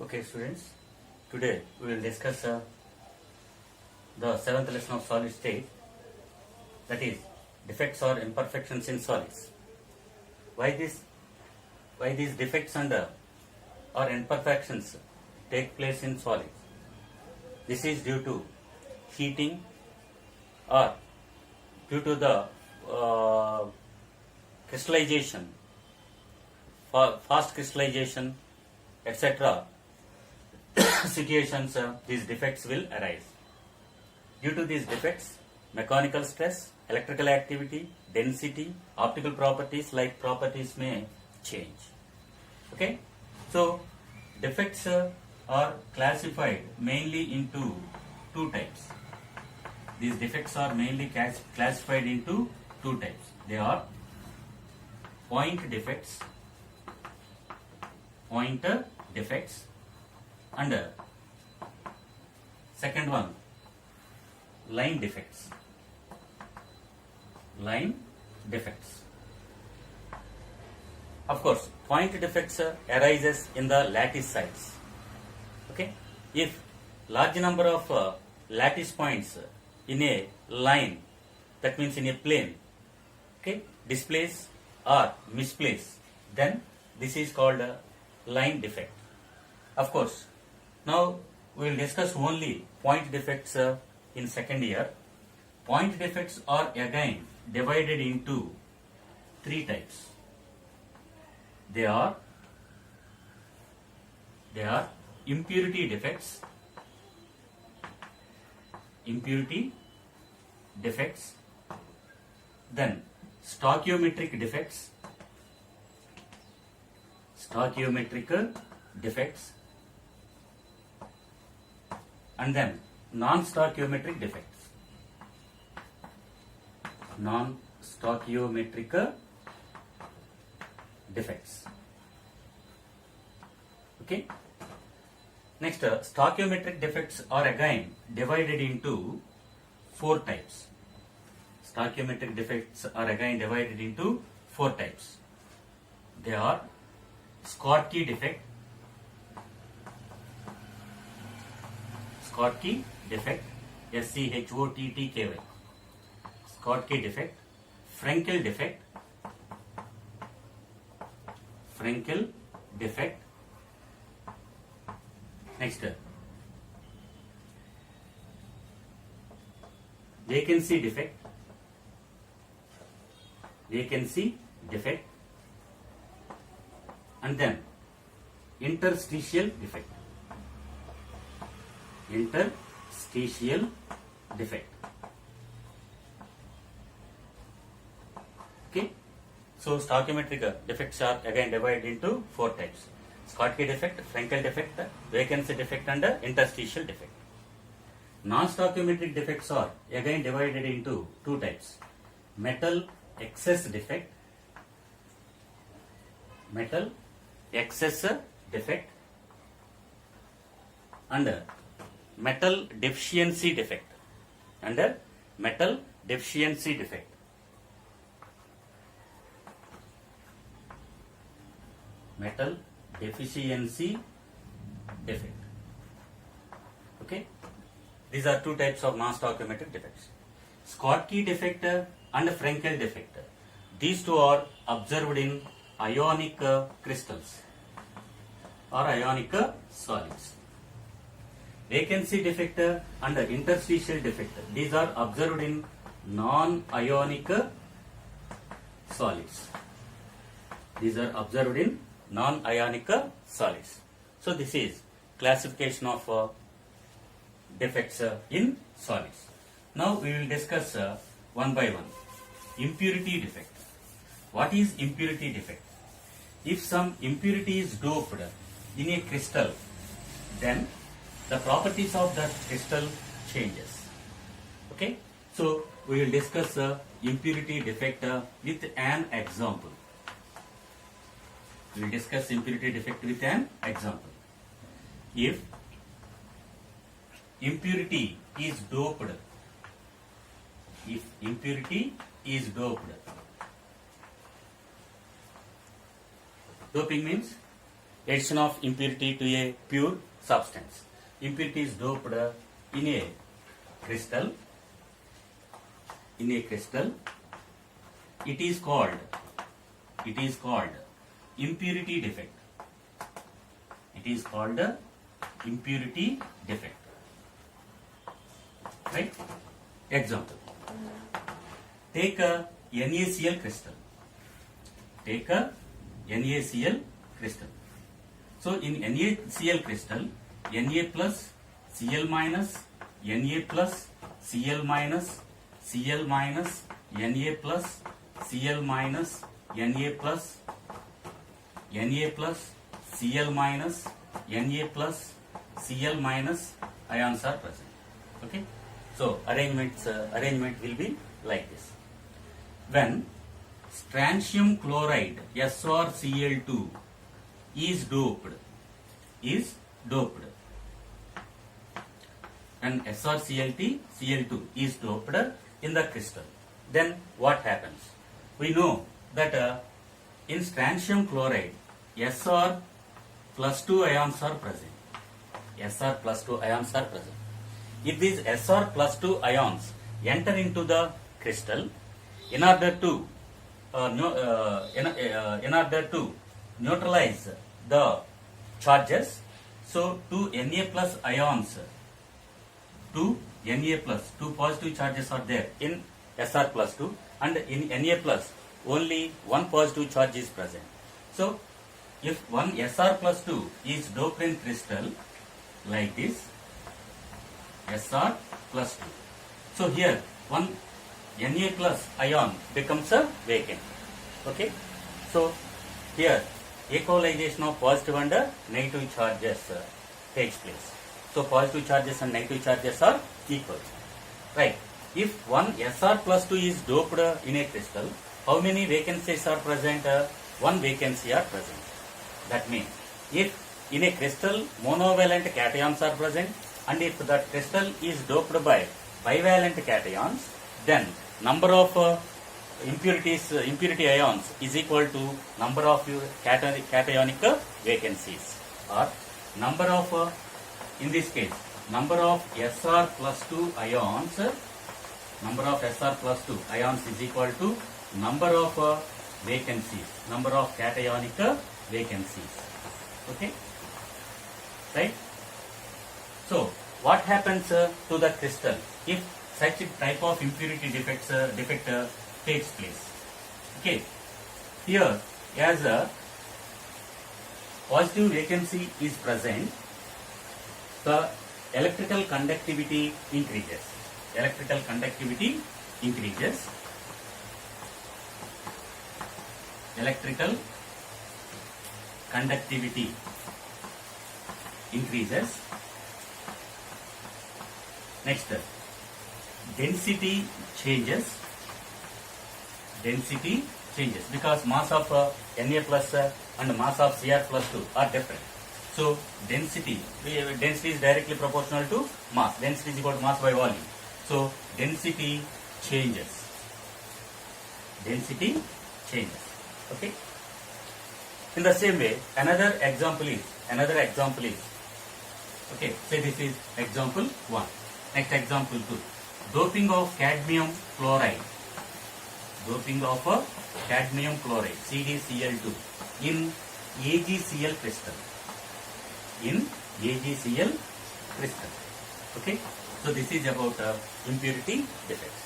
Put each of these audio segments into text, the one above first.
Okay, students, today we will discuss the seventh lesson of solid state, that is defects or imperfections in solids. Why these defects and or imperfections take place in solids? This is due to heating or due to the crystallization, fast crystallization, etc. situations, these defects will arise. Due to these defects, mechanical stress, electrical activity, density, optical properties like properties may change. Okay, so defects are classified mainly into two types. These defects are mainly classified into two types. They are point defects, and second one, line defects. Of course, point defects arises in the lattice sites. Okay, if large number of lattice points in a line, that means in a plane, okay, displace or misplace, then this is called a line defect. Of course, now we will discuss only point defects in second year. Point defects are again divided into three types. They are impurity defects, then stoichiometric defects, and then non-stoichiometric defects. Okay. Next, stoichiometric defects are again divided into four types. They are Schottky defect, SCHOTTKY, Schottky defect, Frenkel defect, next, vacancy defect, and then interstitial defect. Okay, so stoichiometric defects are again divided into four types: Schottky defect, Frenkel defect, vacancy defect, and interstitial defect. Non-stoichiometric defects are again divided into two types: metal excess defect, and metal deficiency defect. Okay, these are two types of non-stoichiometric defects. Schottky defect and Frenkel defect. These two are observed in ionic crystals or ionic solids. Vacancy defect and interstitial defect, these are observed in non-ionic solids. So this is classification of defects in solids. Now we will discuss one by one. Impurity defect. What is impurity defect? If some impurity is doped in a crystal, then the properties of that crystal changes. Okay, so we will discuss impurity defect with an example. If impurity is doped, doping means addition of impurity to a pure substance. Impurity is doped in a crystal. In a crystal, it is called impurity defect. It is called impurity defect. Right? Example. Take a NaCl crystal. Take a NaCl crystal. So in NaCl crystal, Na plus, Cl minus, Na plus, Cl minus, Cl minus, Na plus, Cl minus, Na plus, Na plus, Cl minus, Na plus, Cl minus ions are present. Okay. So arrangement will be like this. When strontium chloride SrCl2 is doped, and SrCl2 is doped in the crystal, then what happens? We know that in strontium chloride Sr plus 2 ions are present. Sr plus 2 ions are present. If these Sr plus 2 ions enter into the crystal, in order to neutralize the charges, so two Na plus ions, two positive charges are there in Sr plus 2, and in Na plus only one positive charge is present. So if one Sr plus 2 is doped in crystal like this, Sr plus 2. So here one Na plus ion becomes a vacant. Okay. So here equalization of positive and negative charges takes place. So positive charges and negative charges are equal. Right. If one Sr plus 2 is doped in a crystal, how many vacancies are present? One vacancy are present. That means if in a crystal monovalent cations are present, and if that crystal is doped by bivalent cations, then number of impurity ions is equal to number of cationic vacancies, or number of in this case number of Sr plus 2 ions is equal to number of vacancies, number of cationic vacancies. Okay, right? So what happens to the crystal if such a type of impurity defect takes place? Okay, here as a positive vacancy is present, the electrical conductivity increases. Electrical conductivity increases. Electrical conductivity increases. Next, density changes. Density changes because mass of Na plus and mass of Cr plus 2 are different. So density is directly proportional to mass. Density is equal to mass by volume. So density changes. Density changes. Okay. In the same way, another example is. Okay. Say this is example 1. Next example 2. Doping of cadmium chloride. CdCl2 in AgCl crystal. Okay. So this is about impurity defects.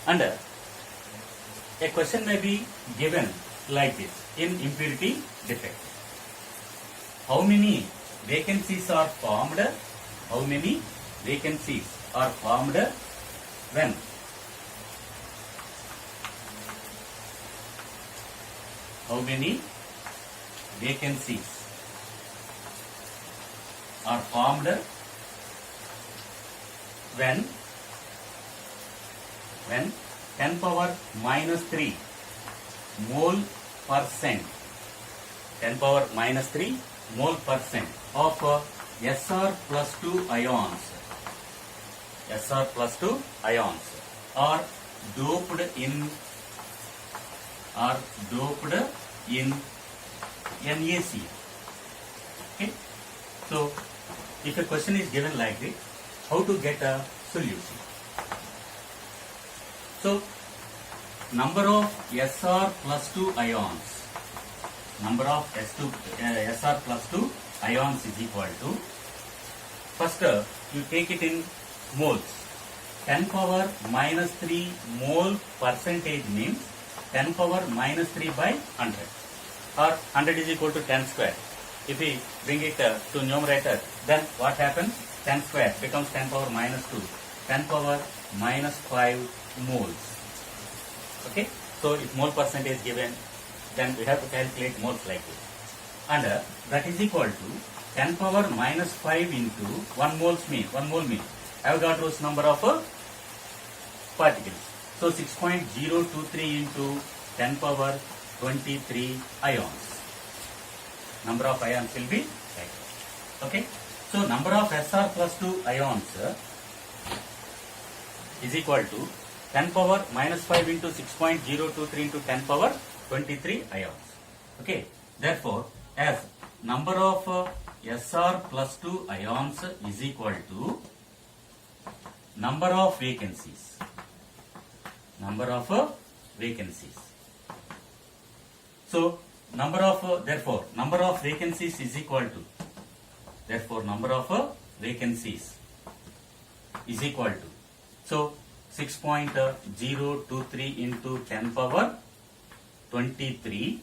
And a question may be given like this in impurity defect. How many vacancies are formed? When how many vacancies are formed when 10 power minus 3 mole percent 10 power minus 3 mole percent of Sr plus 2 ions are doped in NaCl. Okay. So if a question is given like this, how to get a solution? So number of Sr plus 2 ions, number of Sr plus 2 ions is equal to, first you take it in moles. 10 power minus 3 mole percentage means 10 power minus 3 by 100, or 100 is equal to 10 square. If we bring it to numerator, then what happens? 10 square becomes 10 power minus 2, 10 power minus 5 moles. Okay, so if mole percentage given, then we have to calculate moles like this. And that is equal to 10 power minus 5 into 1 mole means Avogadro's number of particles. So 6.023 into 10 power 23 ions. Number of ions will be like that. Okay. So number of Sr plus 2 ions is equal to 10 power minus 5 into 6.023 into 10 power 23 ions. Okay. Therefore, as number of Sr plus 2 ions is equal to number of vacancies. Number of vacancies. So therefore number of vacancies is equal to, number of vacancies is equal to, so 6.023 into 10 power 23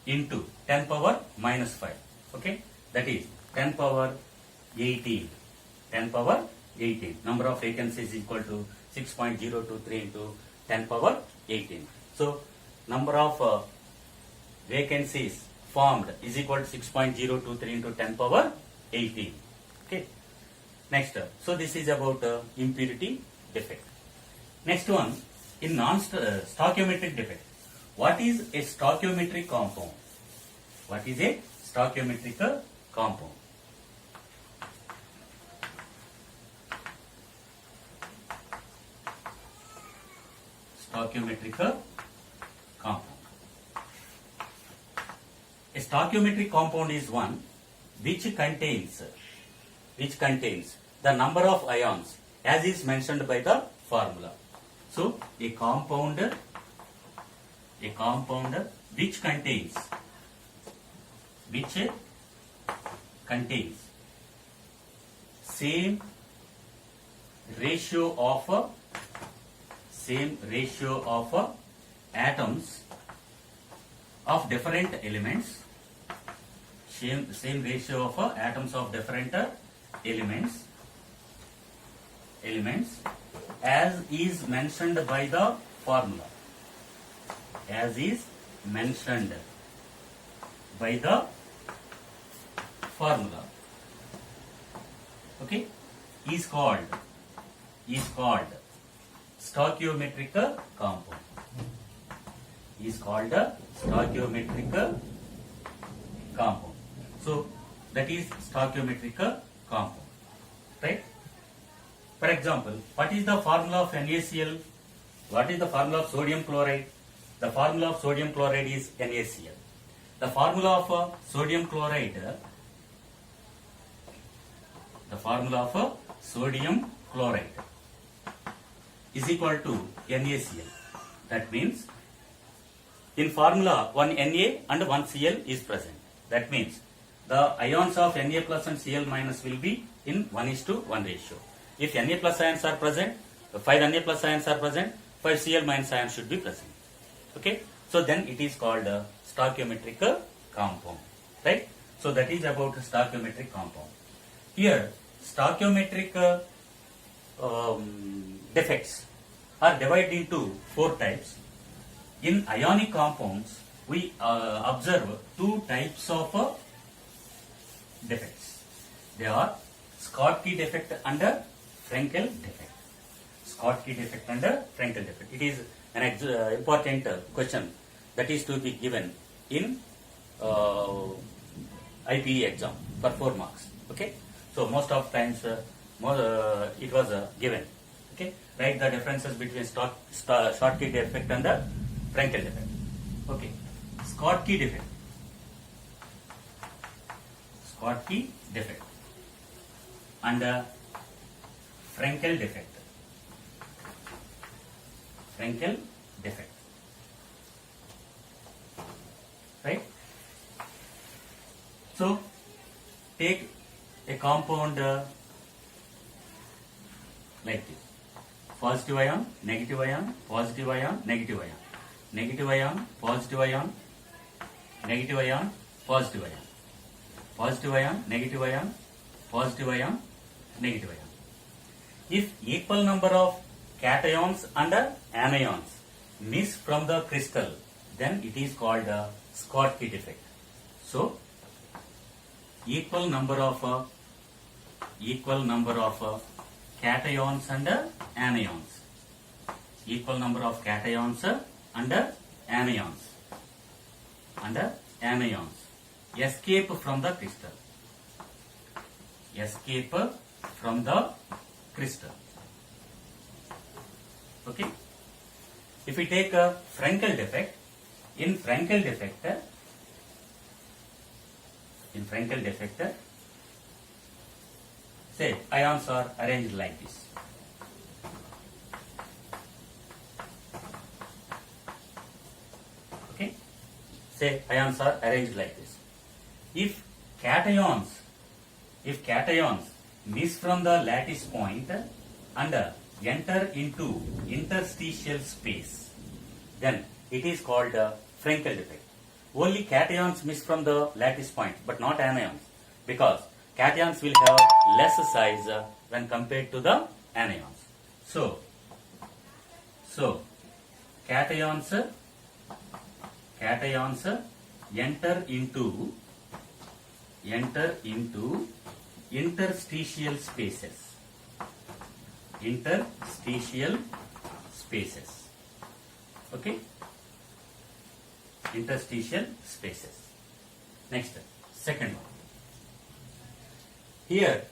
into 10 power minus 5. Okay, that is 10 power 18. 10 power 18. Number of vacancies is equal to 6.023 into 10 power 18. So number of vacancies formed is equal to 6.023 into 10 power 18. Okay. Next, so this is about impurity defect. Next one, in non-stoichiometric defect. What is a stoichiometric compound? What is a stoichiometric compound? Stoichiometric compound. A stoichiometric compound is one which contains the number of ions as is mentioned by the formula. So a compound which contains same ratio of atoms of different elements, same ratio of atoms of different elements as is mentioned by the formula. As is mentioned by the formula. Okay, is called stoichiometric compound. Is called a stoichiometric compound. So that is stoichiometric compound, right? For example, what is the formula of NaCl? What is the formula of sodium chloride? The formula of sodium chloride is NaCl. The formula of sodium chloride is equal to NaCl. That means in formula one Na and one Cl is present. That means the ions of Na plus and Cl minus will be in 1:1 ratio. If Na plus ions are present, 5 Na plus ions are present, 5 Cl minus ions should be present. Okay, so then it is called a stoichiometric compound, right? So that is about stoichiometric compound. Here stoichiometric defects are divided into 4 types. In ionic compounds, we observe 2 types of defects. They are Schottky defect and Frenkel defect. Schottky defect and Frenkel defect. It is an important question that is to be given in IPE exam for 4 marks. Okay, so most of times it was given. Okay, write the differences between Schottky defect and the Frenkel defect. Okay, Schottky defect. Schottky defect and Frenkel defect. Frenkel defect. Right? So, take a compound like this. Positive ion, negative ion, positive ion, negative ion. Negative ion, positive ion, negative ion, positive ion. Positive ion, negative ion, positive ion, negative ion. If equal number of cations and anions miss from the crystal, then it is called a Schottky defect. So, equal number of cations and anions. Equal number of cations and anions. Escape from the crystal. Escape from the crystal. Okay. If we take a Frenkel defect, in Frenkel defect, say ions are arranged like this. Okay. Say ions are arranged like this. If cations miss from the lattice point and enter into interstitial space, then it is called a Frenkel defect. Only cations miss from the lattice point, but not anions, because cations will have less size when compared to the anions. So cations enter into interstitial spaces. Okay. Interstitial spaces. Next, second one. Here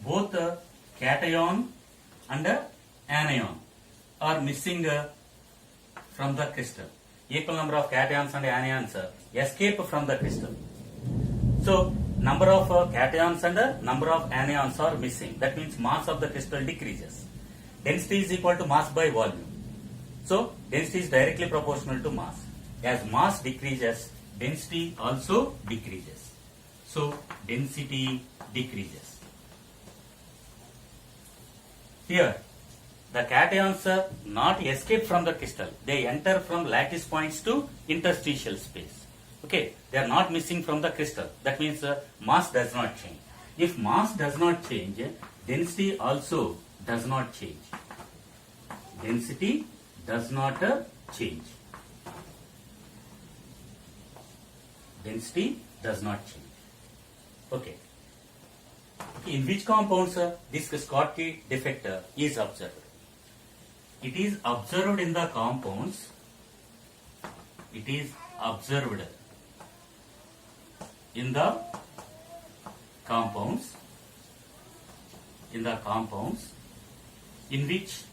both cation and anion are missing from the crystal. Equal number of cations and anions escape from the crystal. So, number of cations and number of anions are missing. That means mass of the crystal decreases. Density is equal to mass by volume. So, density is directly proportional to mass. As mass decreases, density also decreases. So, density decreases. Here, the cations not escape from the crystal. They enter from lattice points to interstitial space. Okay, they are not missing from the crystal. That means mass does not change. If mass does not change, density also does not change. Density does not change. Density does not change. Okay. In which compounds this Schottky defect is observed? It is observed in the compounds. It is observed in the compounds. In which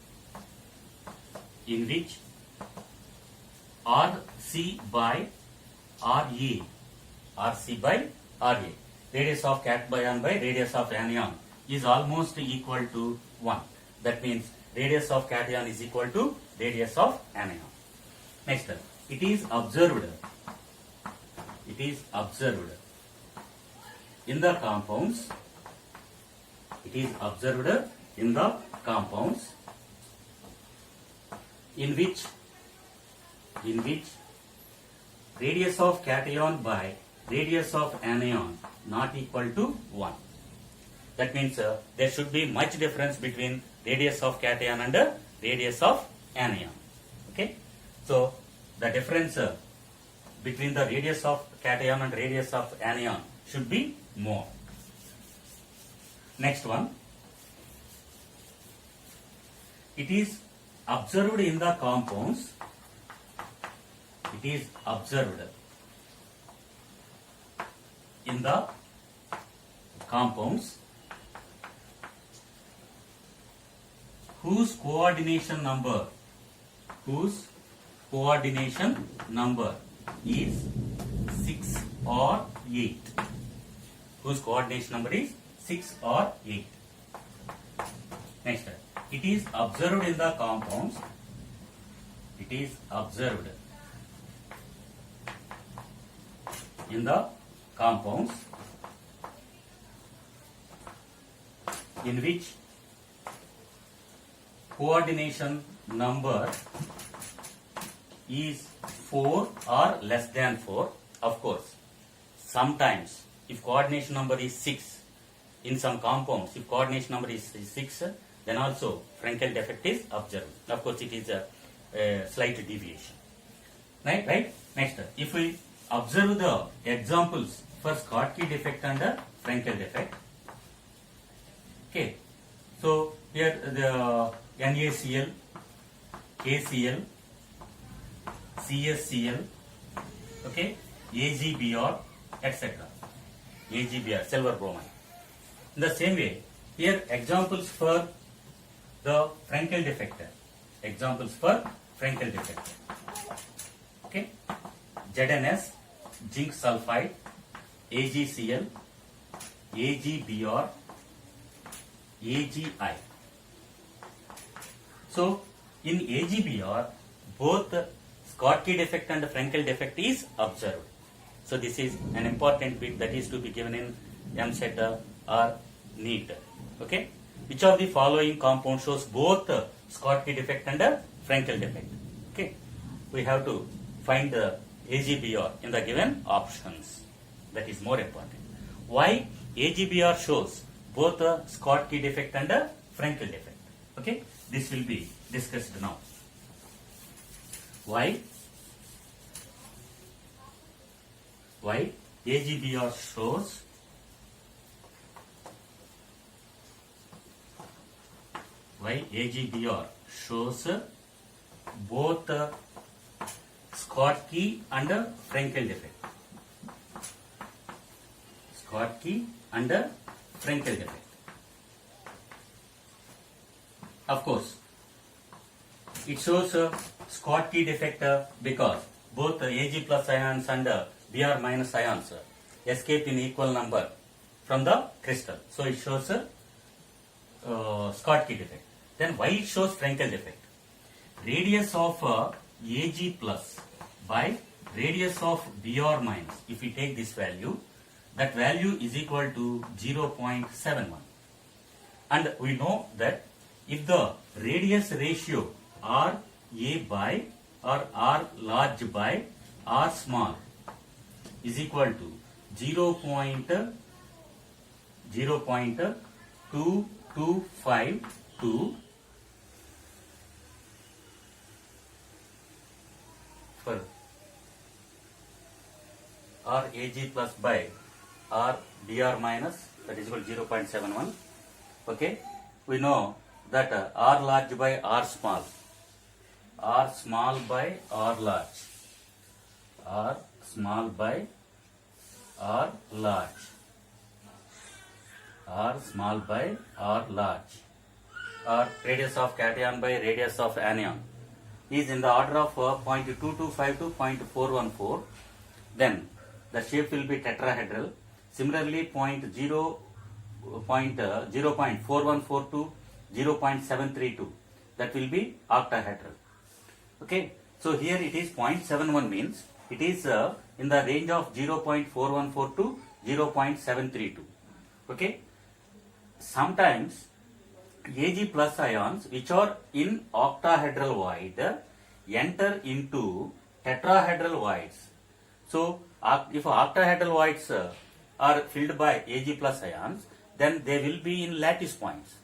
RC by RA, radius of cation by radius of anion is almost equal to 1. That means radius of cation is equal to radius of anion. Next, it is observed in the compounds. It is observed in the compounds in which radius of cation by radius of anion not equal to 1. That means there should be much difference between radius of cation and radius of anion. Okay. So the difference between the radius of cation and radius of anion should be more. Next one. It is observed in the compounds. It is observed in the compounds whose coordination number is 6 or 8, whose coordination number is 6 or 8. Next, it is observed in the compounds. It is observed in the compounds in which coordination number is 4 or less than 4. Of course, sometimes if coordination number is 6, in some compounds, if coordination number is 6, then also Frenkel defect is observed. Of course, it is a slight deviation. Right? Next, if we observe the examples for Schottky defect and Frenkel defect. Okay, so here the NaCl, KCl, CSCl, okay, AgBr, etc. AgBr, silver bromide. In the same way, here examples for the Frenkel defect. Examples for Frenkel defect. Okay, ZNS, zinc sulfide, AgCl, AgBr, AgI. So, in AgBr, both Schottky defect and Frenkel defect is observed. So, this is an important bit that is to be given in MCET or NEET. Okay, which of the following compound shows both Schottky defect and Frenkel defect? Okay, we have to find the AgBr in the given options. That is more important. Why AgBr shows both Schottky defect and Frenkel defect? Okay, this will be discussed now. Why AgBr shows both Schottky and Frenkel defect. Schottky and Frenkel defect. Of course, it shows Schottky defect because both Ag plus ions and Br minus ions escape in equal number from the crystal. So it shows Schottky defect. Then why it shows Frenkel defect? Radius of Ag plus by radius of Br minus. If we take this value, that value is equal to 0.71. And we know that if the radius ratio R A by or R large by R small is equal to 0.2252 for R Ag plus by R Br minus, that is equal to 0.71. Okay, we know that R large by R small by R large, R small by R large, R small by R large, or radius of cation by radius of anion is in the order of 0.225 to 0.414. Then the shape will be tetrahedral. Similarly, 0.414 to 0.732, that will be octahedral. Okay, so here it is 0.71, means it is in the range of 0.414 to 0.732. Okay, sometimes Ag plus ions which are in octahedral void enter into tetrahedral voids. So if octahedral voids are filled by Ag plus ions, then they will be in lattice points.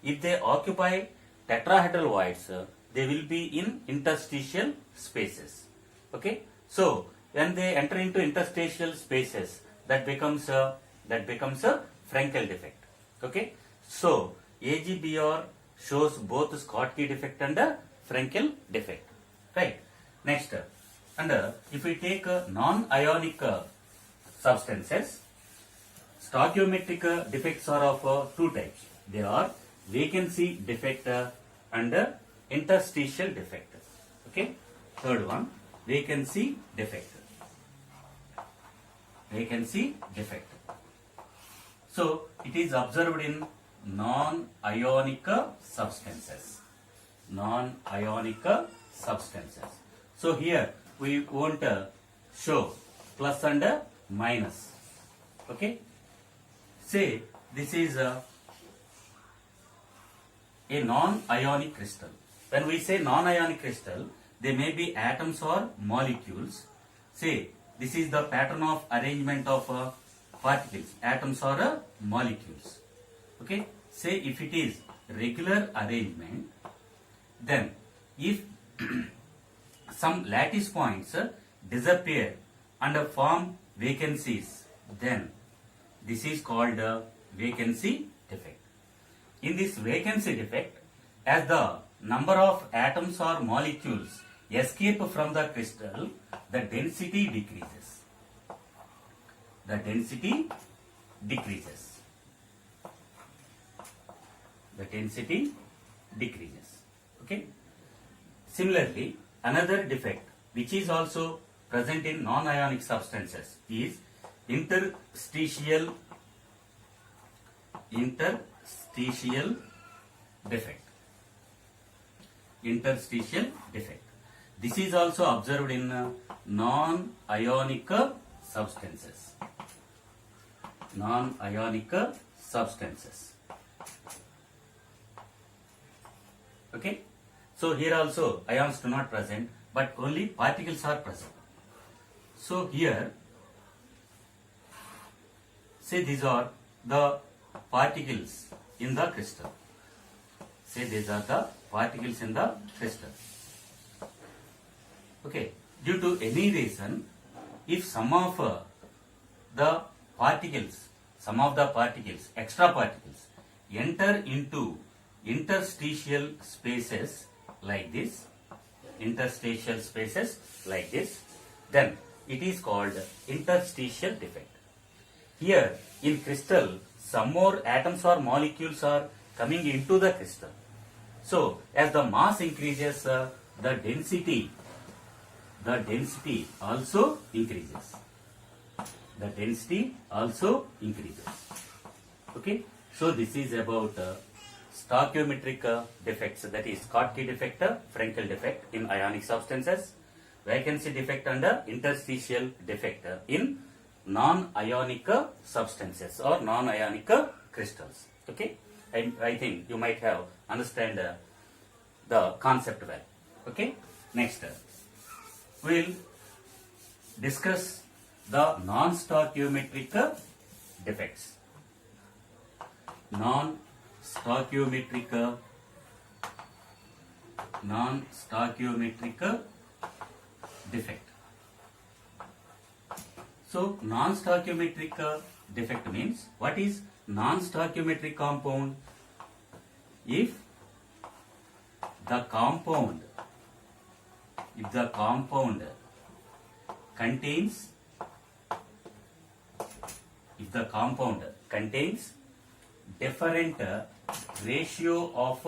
If they occupy tetrahedral voids, they will be in interstitial spaces. Okay, so when they enter into interstitial spaces, that becomes a Frenkel defect. Okay, so AgBr shows both Schottky defect and Frenkel defect. Right. Next, and if we take non-ionic substances, stoichiometric defects are of two types. They are vacancy defect and interstitial defect. Okay. Third one, vacancy defect. vacancy defect. So it is observed in non-ionic substances. Non-ionic substances. So here we won't show plus and minus. Okay. Say this is a non-ionic crystal. When we say non-ionic crystal, they may be atoms or molecules. Say this is the pattern of arrangement of particles, atoms or molecules. Okay. Say if it is regular arrangement, then if some lattice points disappear and form vacancies, then this is called vacancy defect. In this vacancy defect, as the number of atoms or molecules escape from the crystal, the density decreases. The density decreases. The density decreases. Okay. Similarly, another defect which is also present in non-ionic substances is interstitial defect. Interstitial defect. This is also observed in non-ionic substances. Non-ionic substances. Okay. So here also ions do not present, but only particles are present. So here, say these are the particles in the crystal. Say these are the particles in the crystal. Okay. Due to any reason, if some of the particles, extra particles, enter into interstitial spaces like this, then it is called interstitial defect. Here in crystal, some more atoms or molecules are coming into the crystal. So as the mass increases, the density also increases. The density also increases. Okay. So this is about stoichiometric defects, that is Schottky defect, Frenkel defect in ionic substances, vacancy defect and interstitial defect in non-ionic substances or non-ionic crystals. Okay. And I think you might have understand the concept well. Okay. Next, we will discuss the non-stoichiometric defects. Non-stoichiometric defect. So non-stoichiometric defect means, what is non-stoichiometric compound? If the compound contains different ratio of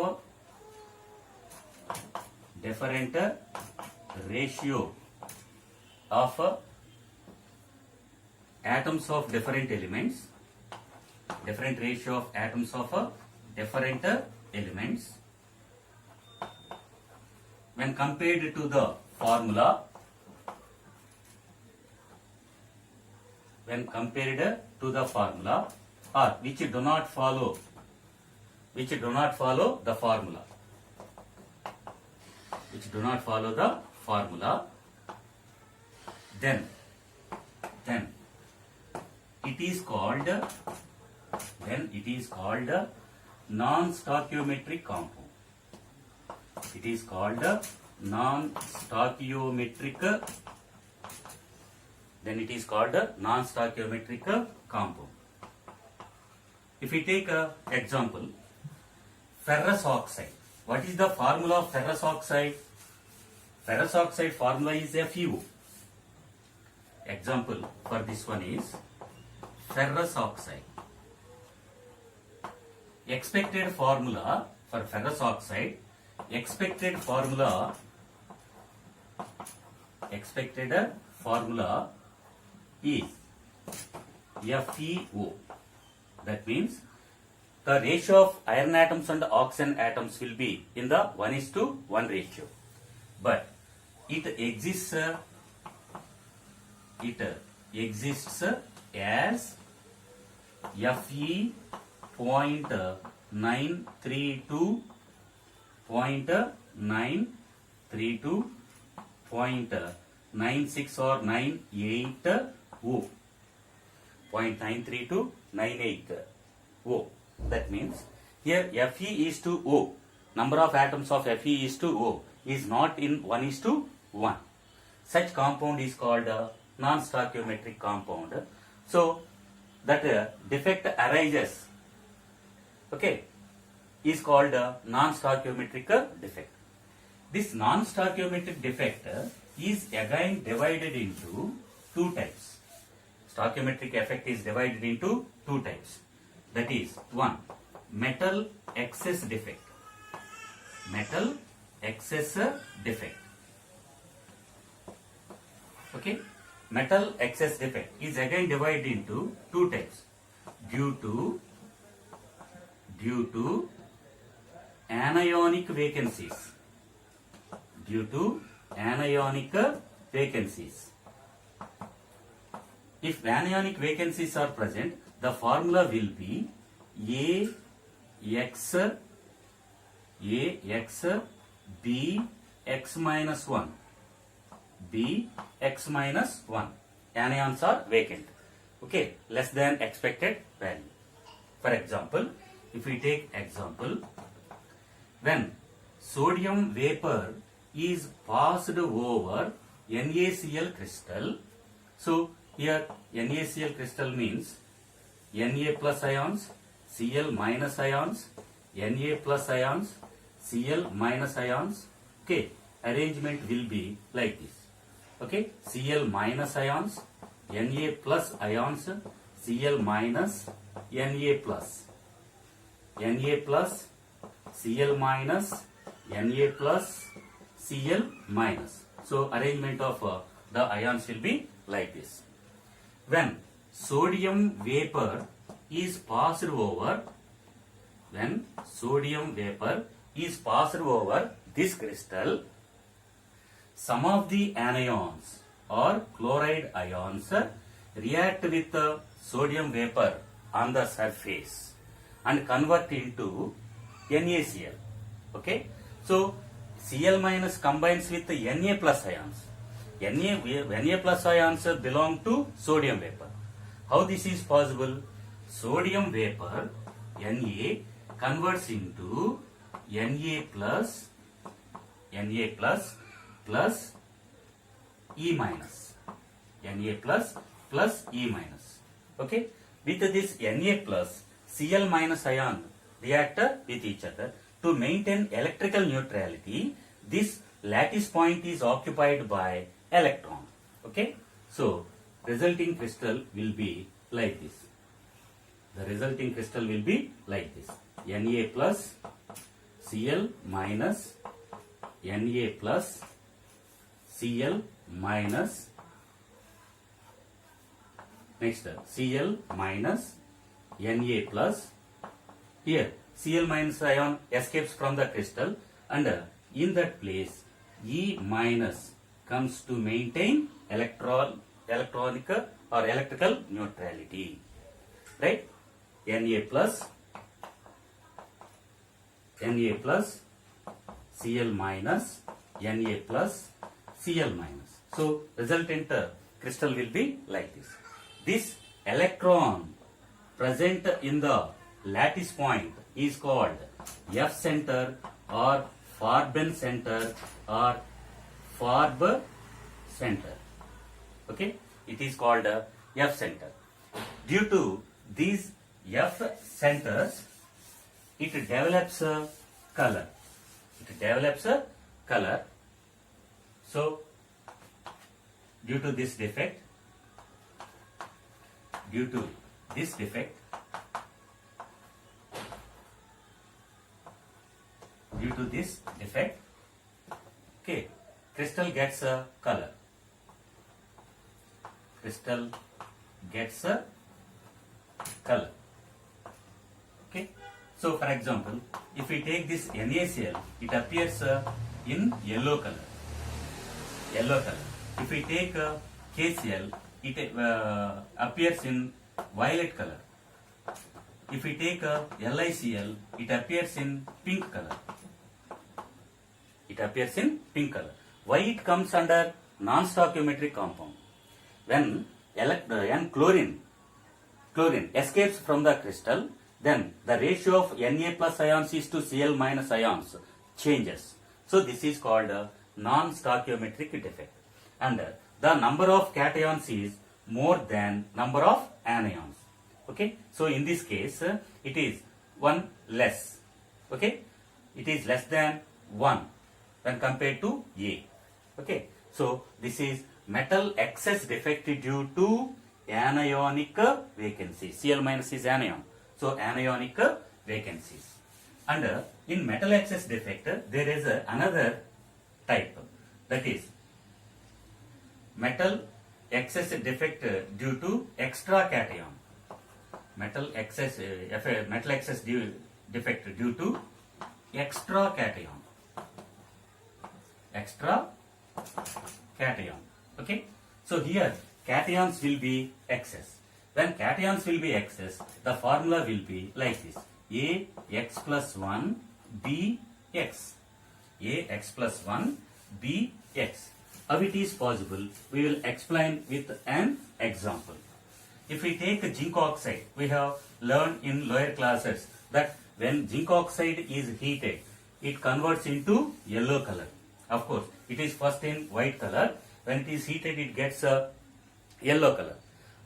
atoms of different elements, different ratio of atoms of different elements when compared to the formula, or which do not follow the formula, then it is called non-stoichiometric compound. It is called non-stoichiometric. Then it is called non-stoichiometric compound. If we take an example, ferrous oxide. What is the formula of ferrous oxide? Ferrous oxide formula is Fu. Example for this one is ferrous oxide. Expected formula for ferrous oxide, expected formula is FeO. That means the ratio of iron atoms and oxygen atoms will be in the 1:1 ratio. But it exists as Fe.932, 0.932.96 or 98O. 0.932, 98O. That means here Fe:0, number of atoms of Fe:0 is not in 1:1. Such compound is called a non-stoichiometric compound. So that defect arises, okay, is called a non-stoichiometric defect. This non-stoichiometric defect is again divided into two types. Stoichiometric effect is divided into two types. That is, one, metal excess defect. Metal excess defect. Okay, metal excess defect is again divided into two types. Due to anionic vacancies. Due to anionic vacancies. If anionic vacancies are present, the formula will be AX BX minus 1. Bx minus 1. Anions are vacant. Okay, less than expected value. For example, if we take example, when sodium vapor is passed over NaCl crystal, so here NaCl crystal means Na plus ions, Cl minus ions, Na plus ions, Cl minus ions. Okay, arrangement will be like this. Okay, Cl minus ions, Na plus ions, Cl minus, Na plus, Na plus, Cl minus, Na plus, Cl minus. So arrangement of the ions will be like this. When sodium vapor is passed over, this crystal, some of the anions or chloride ions react with the sodium vapor on the surface and convert into NaCl. Okay, so Cl minus combines with the Na plus ions. Na plus ions belong to sodium vapor. How this is possible? Sodium vapor Na converts into Na plus plus E minus. Na plus E minus. Okay, with this Na plus Cl minus ion react with each other. To maintain electrical neutrality, this lattice point is occupied by electron. Okay, so resulting crystal will be like this. The resulting crystal will be like this. Na plus Cl minus Na plus Cl minus, next Cl minus Na plus. Here Cl minus ion escapes from the crystal, and in that place E minus comes to maintain electronic or electrical neutrality. Right? Na plus Cl minus, Na plus Cl minus. So resultant crystal will be like this. This electron present in the lattice point is called F center or Farben center or Farb center. Okay, it is called F center. Due to these F centers, it develops a color. So due to this defect, okay, crystal gets a color. color. Okay. So for example, if we take this NaCl, it appears in yellow color. Yellow color. If we take KCl, it appears in violet color. If we take LiCl, it appears in pink color. It appears in pink color. Why it comes under non-stoichiometric compound? When chlorine escapes from the crystal, then the ratio of Na plus ions is to Cl minus ions changes. So this is called a non-stoichiometric defect. And the number of cations is more than number of anions. Okay. So in this case, it is 1 less. Okay. It is less than 1 when compared to A. Okay. So this is metal excess defect due to anionic vacancy. Cl minus is anion. So anionic vacancies. And in metal excess defect, there is another type, that is metal excess defect due to extra cation. Metal excess defect due to extra cation. Extra cation. Okay. So here cations will be excess. When cations will be excess, the formula will be like this: Ax plus 1 Bx. Ax plus 1 Bx. How it is possible? We will explain with an example. If we take zinc oxide, we have learned in lower classes that when zinc oxide is heated, it converts into yellow color. Of course, it is first in white color. When it is heated, it gets a yellow color.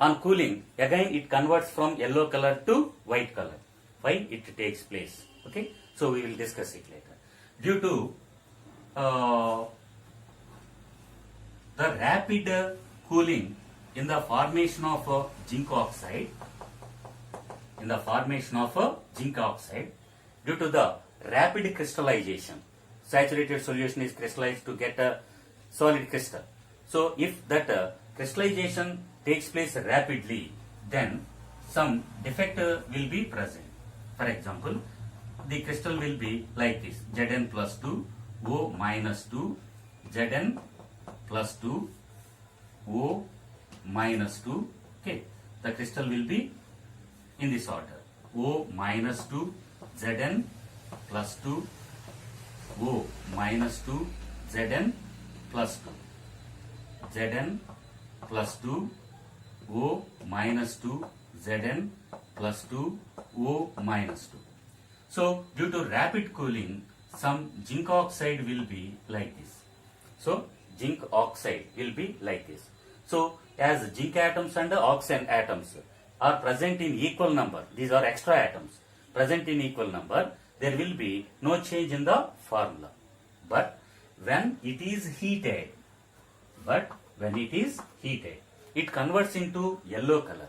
On cooling, again it converts from yellow color to white color. Why it takes place? Okay, so we will discuss it later. Due to the rapid cooling in the formation of zinc oxide, due to the rapid crystallization, saturated solution is crystallized to get a solid crystal. So if that crystallization takes place rapidly, then some defect will be present. For example, the crystal will be like this: Zn plus 2, O minus 2, Zn plus 2, O minus 2. Okay, the crystal will be in this order: O minus 2, Zn plus 2, O minus 2, Zn plus 2, Zn plus 2, O minus 2, Zn plus 2, O minus 2. So due to rapid cooling, some zinc oxide will be like this. So zinc oxide will be like this. So as zinc atoms and oxygen atoms are present in equal number, these are extra atoms present in equal number, there will be no change in the formula. But when it is heated, it converts into yellow color.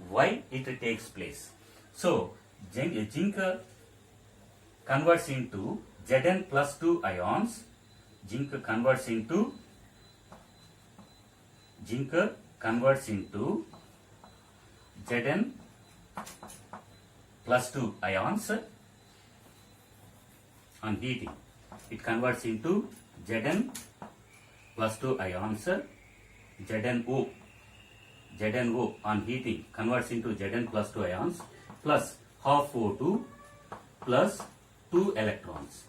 Why it takes place? So zinc converts into Zn plus 2 ions. Zinc converts into Zn plus 2 ions on heating. It converts into Zn plus 2 ions. ZnO on heating converts into Zn plus 2 ions plus half O2 plus 2 electrons.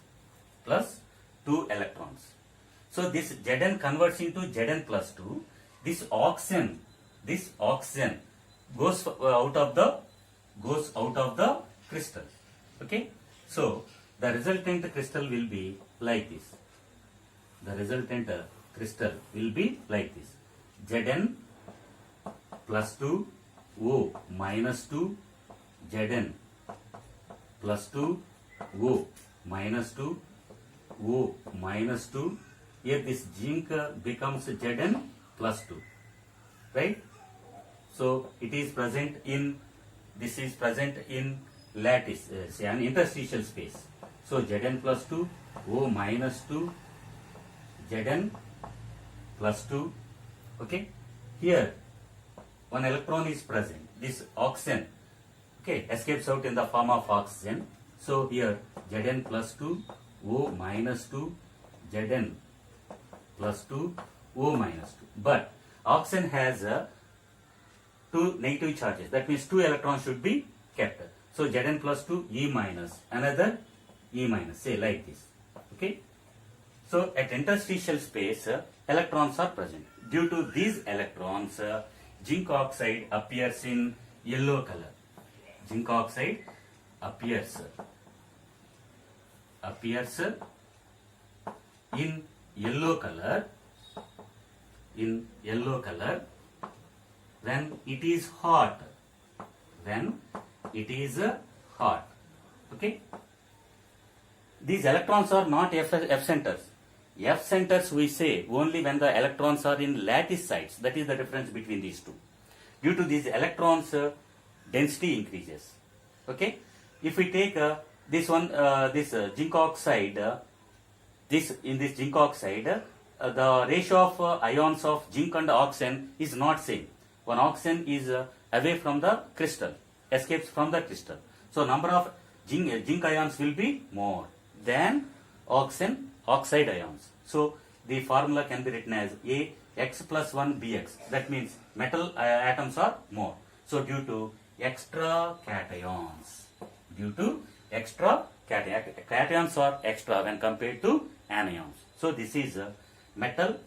So this Zn converts into Zn plus 2. This oxygen goes out of the crystal. Okay. So the resultant crystal will be like this. Zn plus 2, O minus 2, Zn plus 2, O minus 2, O minus 2. Here this zinc becomes Zn plus 2. Right? So it is present in, this is present in lattice, say an interstitial space. So Zn plus 2, O minus 2, Zn plus 2. Okay. Here one electron is present. This oxygen Okay, escapes out in the form of oxygen. So here Zn plus 2, O minus 2, Zn plus 2, O minus 2. But oxygen has two negative charges. That means 2 electrons should be kept. So Zn plus 2, E minus, another E minus, say like this. Okay. So at interstitial space, electrons are present. Due to these electrons, zinc oxide appears in yellow color. Zinc oxide appears in yellow color when it is hot. Okay. These electrons are not F centers. F centers we say only when the electrons are in lattice sites. That is the difference between these two. Due to these electrons, density increases. Okay. If we take this one, this zinc oxide, in this zinc oxide, the ratio of ions of zinc and oxygen is not same. One oxygen is away from the crystal, escapes from the crystal. So number of zinc ions will be more than oxide ions. So the formula can be written as A x plus 1 bx. That means metal atoms are more. So due to extra cations. Cations are extra when compared to anions. So this is metal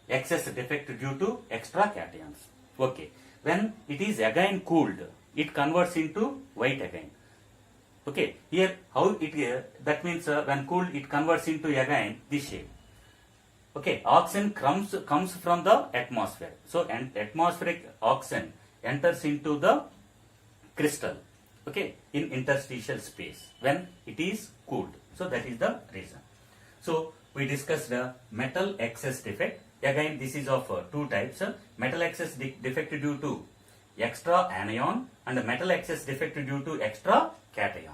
excess defect due to extra cations. Okay. When it is again cooled, it converts into white again. Okay. Here how it that means when cooled it converts into again this shape. Okay. Oxygen comes from the atmosphere. So atmospheric oxygen enters into the crystal. Okay, in interstitial space when it is cooled. So that is the reason. So we discussed metal excess defect. Again, this is of two types. Metal excess defect due to extra anion and metal excess defect due to extra cation.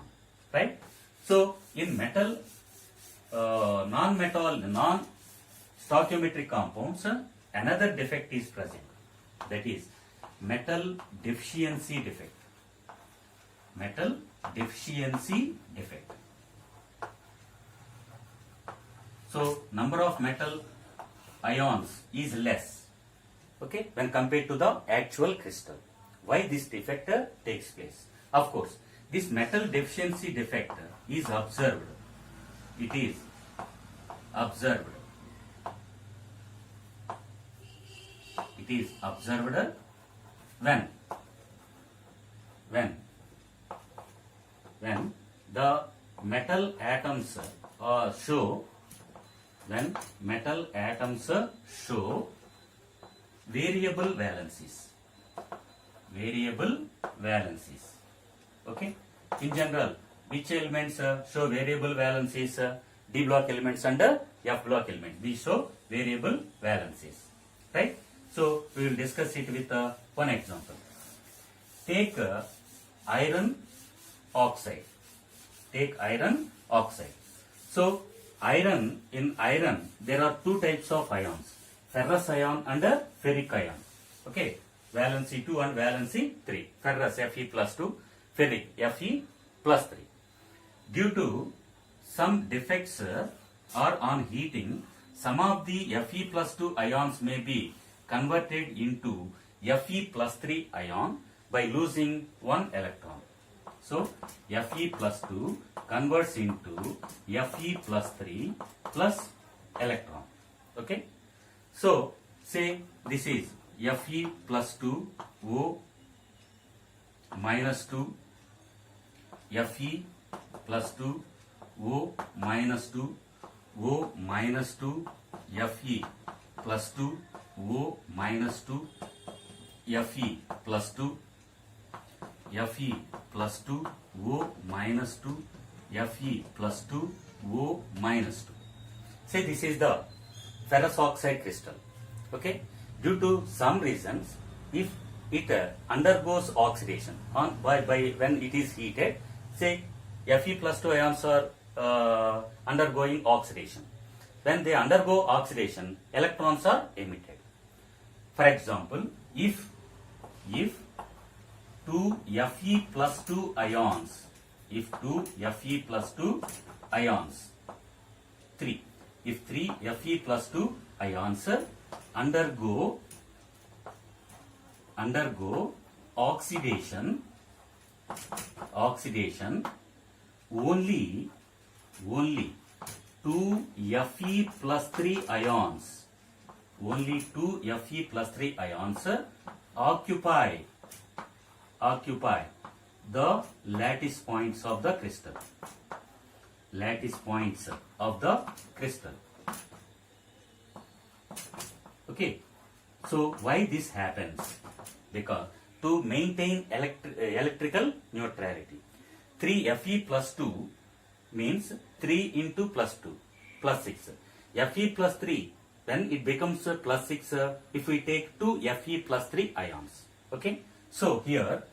Right? So in metal, non-stoichiometric compounds, another defect is present. That is metal deficiency defect. So number of metal ions is less, okay, when compared to the actual crystal. Why this defect takes place? Of course, this metal deficiency defect is observed. It is observed when the metal atoms show variable valencies. Okay. In general, which elements show variable valencies? D block elements and F block elements. These show variable valencies. Right? So we will discuss it with one example. Take iron oxide. So in iron there are two types of ions, ferrous ion and ferric ion. Okay, valency 2 and valency 3. Ferrous Fe plus 2, ferric Fe plus 3. Due to some defects or on heating, some of the Fe plus 2 ions may be converted into Fe plus 3 ion by losing one electron. So Fe plus 2 converts into Fe plus 3 plus electron. Okay. So say this is Fe plus 2 O minus 2, Fe plus 2 O minus 2, O minus 2, Fe plus 2 O minus 2, Fe plus 2, Fe plus 2 O minus 2, Fe plus 2 O minus 2. Say this is the ferrous oxide crystal. Okay. Due to some reasons, if it undergoes oxidation by when it is heated, say Fe plus 2 ions are undergoing oxidation. When they undergo oxidation, electrons are emitted. For example, if 2 two Fe plus 2 ions, if two Fe plus 2 ions, 3, if 3 Fe plus 2 ions undergo oxidation, only 2 Fe plus 3 ions, only 2 Fe plus 3 ions occupy the lattice points of the crystal. Lattice points of the crystal. Okay. So why this happens? Because to maintain electrical neutrality. 3 Fe plus 2 means 3 into plus 2 plus 6. Fe plus 3, then it becomes plus 6 if we take 2 Fe plus 3 ions. Okay. So here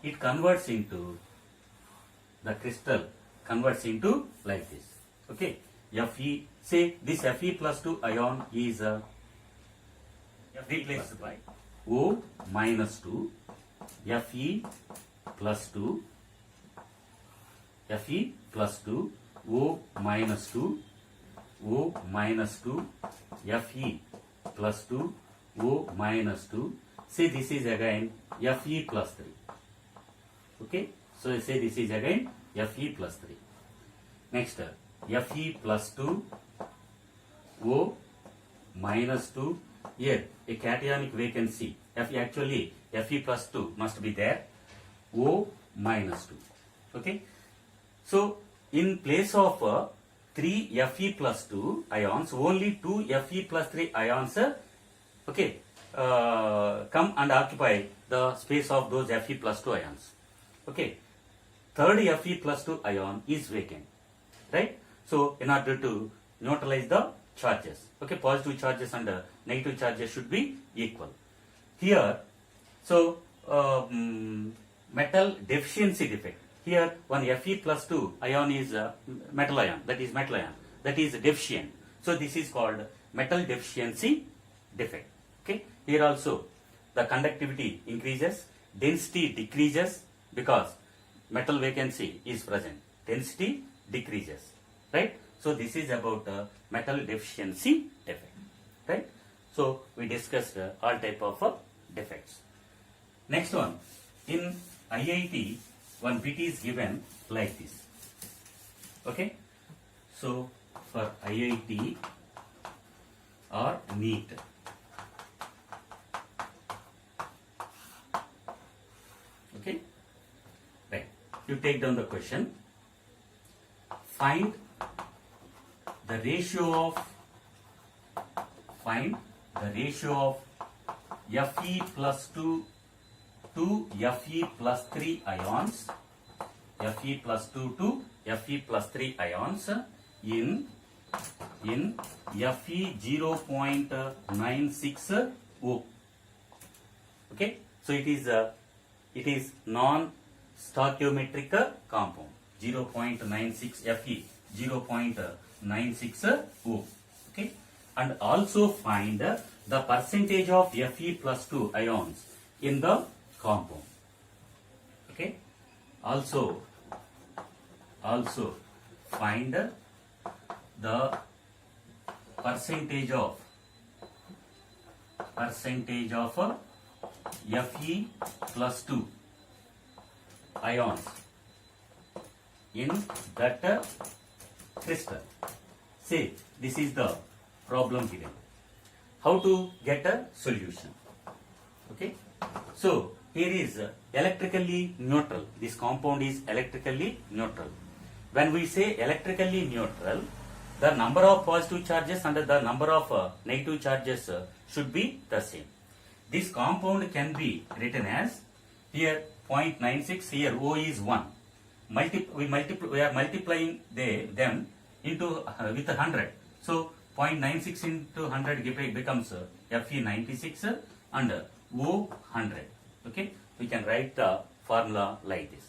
it converts into, the crystal converts into like this. Okay. Fe, say this Fe plus 2 ion is replaced by O minus 2 Fe plus 2 Fe plus 2 O minus 2 O minus 2 Fe plus 2 O minus 2. Say this is again Fe plus 3. Okay. So say this is again Fe plus 3. Next Fe plus 2 O minus 2. Here a cationic vacancy. Actually Fe plus 2 must be there. O minus 2. Okay. So in place of 3 Fe plus 2 ions, only 2 Fe plus 3 ions okay, come and occupy the space of those Fe plus 2 ions. Okay. Third Fe plus 2 ion is vacant. Right. So in order to neutralize the charges, okay, positive charges and negative charges should be equal. Here, so metal deficiency defect. Here one Fe plus 2 ion is metal ion, that is deficient. So this is called metal deficiency defect. Okay. Here also the conductivity increases, density decreases because metal vacancy is present. Density decreases. Right. So this is about metal deficiency defect. Right. So we discussed all type of defects. Next one, in IIT one bit is given like this. Okay. So for IIT or NEET, okay, right, you take down the question. Find the ratio of Fe plus 2 to Fe plus 3 ions, Fe plus 2 to Fe plus 3 ions in Fe 0.96 O. Okay. So it is non-stoichiometric compound. 0.96 Fe 0.96 O. Okay. And also find the percentage of Fe plus 2 ions in the compound. Okay. Also find the percentage of Fe plus 2 ions in that crystal. Say this is the problem given. How to get a solution? Okay. So here is electrically neutral. This compound is electrically neutral. When we say electrically neutral, the number of positive charges and the number of negative charges should be the same. This compound can be written as here 0.96, here O is 1. We are multiplying them into with 100. So 0.96 into 100 becomes Fe 96 and O 100. Okay, we can write the formula like this.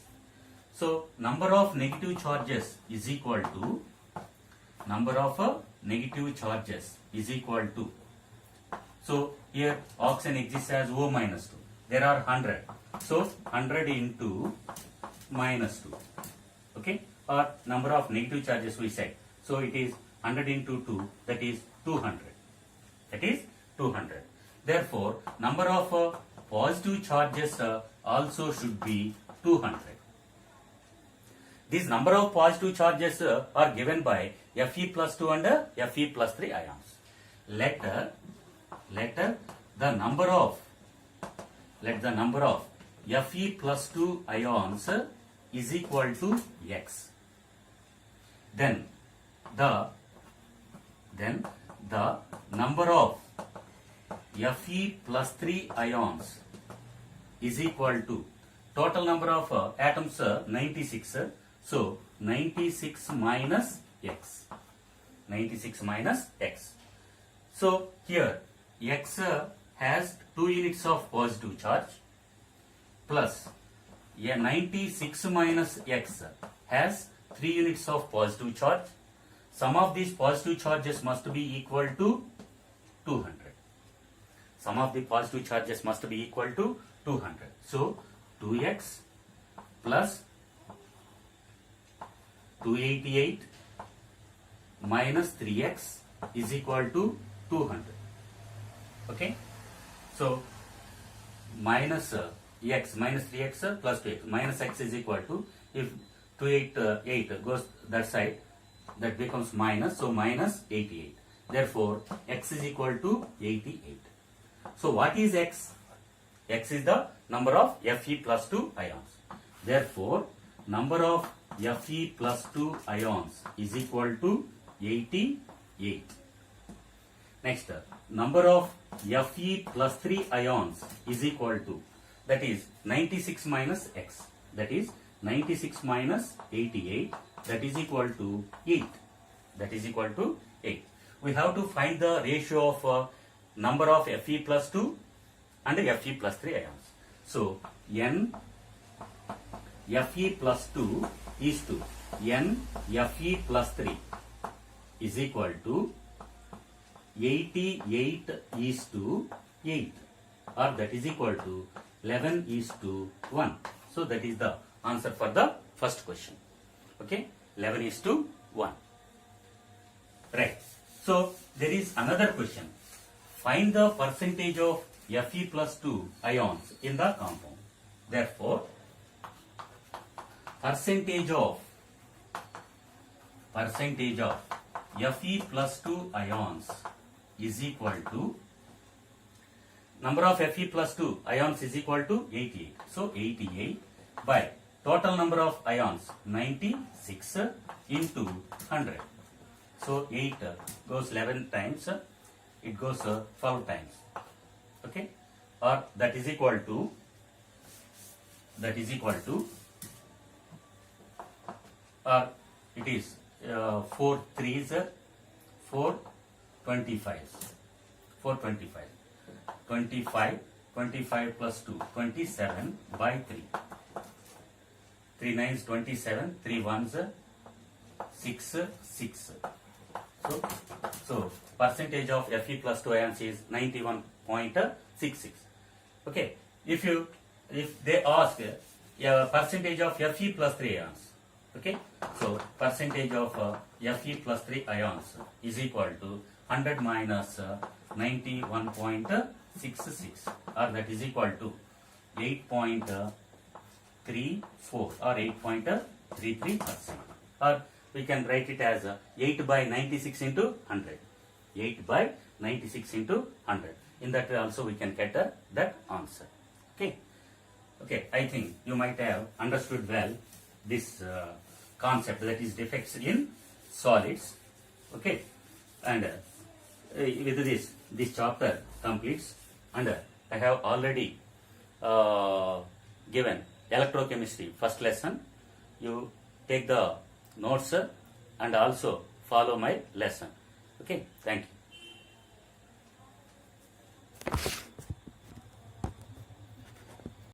So number of negative charges is equal to So here oxygen exists as O minus 2. there are 100. So 100 into minus 2. Okay, or number of negative charges we said. So it is 100 into 2, that is 200. That is 200. Therefore, number of positive charges also should be 200. This number of positive charges are given by Fe plus 2 and Fe plus 3 ions. Let the number of Fe plus 2 ions is equal to X. Then the number of Fe plus 3 ions is equal to total number of atoms 96. So 96 minus X. 96 minus X. So here X has 2 units of positive charge plus 96 minus X has 3 units of positive charge. Sum of these positive charges must be equal to 200. Sum of the positive charges must be equal to 200. So 2x plus 288 minus 3x is equal to 200. Okay. So minus x minus 3x plus 2x minus x is equal to, if 288 goes that side, that becomes minus, so minus 88. Therefore x is equal to 88. So what is x? X is the number of Fe plus 2 ions. Therefore number of Fe plus 2 ions is equal to 88. Next, number of Fe plus 3 ions is equal to, that is 96 minus x, that is 96 minus 88, that is equal to 8. That is equal to 8. We have to find the ratio of number of Fe plus 2 and Fe plus 3 ions. So n Fe plus 2 is to n Fe plus 3 is equal to 88 is to 8, or that is equal to 11 is to 1. So that is the answer for the first question. Okay, 11 is to 1. Right. So there is another question. Find the percentage of Fe plus 2 ions in the compound. Therefore, percentage of Fe plus 2 ions is equal to, number of Fe plus 2 ions is equal to 88. So 88 by total number of ions 96 into 100. So 8 goes 11 times, it goes 12 times. Okay, or that is equal to it is 4 3s 425. 25 plus 2, 27 by 3. 3 9s 27, 3 1s 6. So percentage of Fe plus 2 ions is 91.66. Okay, if they ask percentage of Fe plus 3 ions, okay, so percentage of Fe plus 3 ions is equal to 100 minus 91.66, or that is equal to 8.34 or 8.33%, or we can write it as 8 by 96 into 100. 8 by 96 into 100. In that way also we can get that answer. Okay. Okay, I think you might have understood well this concept, that is defects in solids. Okay, and with this chapter completes, and I have already given electrochemistry first lesson. You take the notes and also follow my lesson. Okay, thank you.